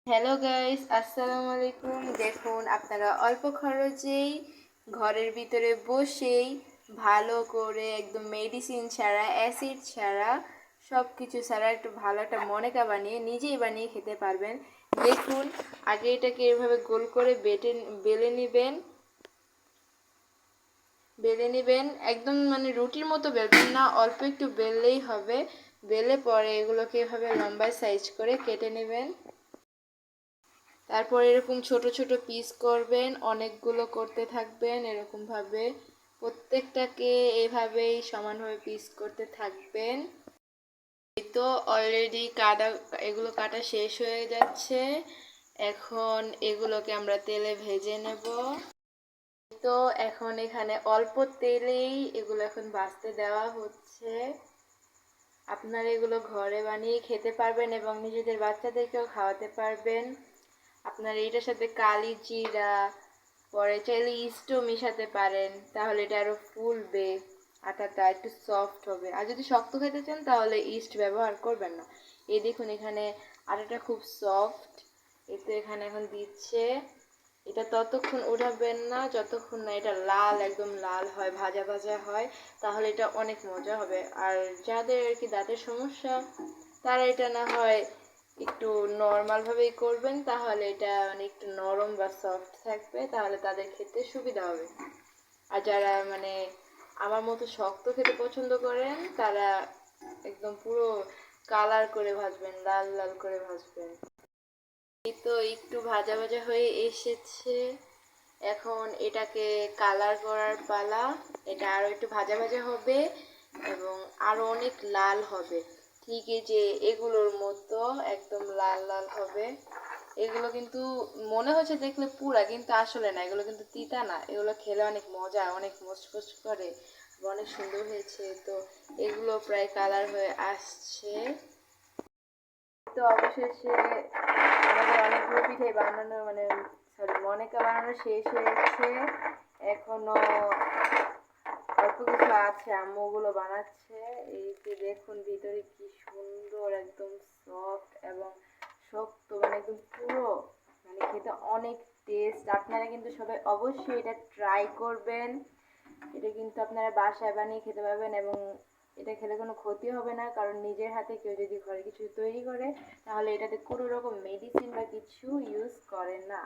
Hello guys, আসসালামু আলাইকুম। দেখুন, আপনারা অল্প খরচেই ঘরের ভিতরে বসেই ভালো করে একদম মেডিসিন ছাড়া, অ্যাসিড ছাড়া, সব কিছু ছাড়া একটু ভালো একটা মনেকা বানিয়ে নিজেই বানিয়ে খেতে পারবেন। দেখুন, আগে এটাকে এভাবে গোল করে বেলে নেবেন। একদম মানে রুটির মতো বেলবেন না, অল্প একটু বেললেই হবে। বেলে পরে এগুলোকে এভাবে লম্বা সাইজ করে কেটে নেবেন। তারপর এরকম ছোট ছোট পিস করবেন, অনেকগুলো করতে থাকবেন এরকমভাবে। প্রত্যেকটাকে এভাবেই সমানভাবে পিস করতে থাকবেন। এই তো অলরেডি এগুলো কাটা শেষ হয়ে যাচ্ছে। এখন এগুলোকে আমরা তেলে ভেজে নেব। তো এখন এখানে অল্প তেলেই এগুলো এখন ভাজতে দেওয়া হচ্ছে। আপনারা এগুলো ঘরে বানিয়ে খেতে পারবেন এবং নিজেদের বাচ্চাদেরকেও খাওয়াতে পারবেন। আপনারা এটার সাথে কালি জিরা, পরে চাইলে ইস্টও মেশাতে পারেন, তাহলে এটা আরও ফুলবে, আটাটা একটু সফট হবে। আর যদি শক্ত খেতে চান তাহলে ইস্ট ব্যবহার করবেন না। এই দেখুন, এখানে আটাটা খুব সফট। এতে এখানে এখন দিচ্ছে। এটা ততক্ষণ উঠাবেন না যতক্ষণ না এটা লাল, একদম লাল হয়, ভাজা ভাজা হয়, তাহলে এটা অনেক মজা হবে। আর যাদের আর কি দাঁতের সমস্যা, তারা এটা না হয় একটু নর্মালভাবেই করবেন, তাহলে এটা মানে একটু নরম বা সফট থাকবে, তাহলে তাদের খেতে সুবিধা হবে। আর যারা মানে আমার মতো শক্ত খেতে পছন্দ করেন, তারা একদম পুরো কালার করে ভাজবেন, লাল লাল করে ভাজবেন। এই তো একটু ভাজা ভাজা হয়ে এসেছে। এখন এটাকে কালার করার পালা। এটা আরও একটু ভাজা ভাজা হবে এবং আরও অনেক লাল হবে, ঠিক এই যে এগুলোর মতো একদম লাল লাল হবে। এগুলো কিন্তু মনে হচ্ছে দেখলে পুরা, কিন্তু আসলে না, এগুলো কিন্তু তিতা না। এগুলো খেলে অনেক মজা, অনেক মচমচ করে, অনেক সুন্দর হয়েছে। তো এগুলো প্রায় কালার হয়ে আসছে। তো অবশেষে আমাদের অনেকগুলো পিঠাই বানানো মানে মনেকা বানানো শেষ হয়েছে। এখনো অল্প কিছু আছে, আম্মু ওগুলো বানাচ্ছে। এই যে দেখুন, ভিতরে কি সুন্দর, একদম সফট এবং শক্ত, মানে একদম পুরো, মানে খেতে অনেক টেস্ট। আপনারা কিন্তু সবাই অবশ্যই এটা ট্রাই করবেন। এটা কিন্তু আপনারা বাসায় বানিয়ে খেতে পারবেন এবং এটা খেলে কোনো ক্ষতি হবে না, কারণ নিজের হাতে কেউ যদি ঘরে কিছু তৈরি করে তাহলে এটাতে কোনো রকম মেডিসিন বা কিছু ইউজ করে না।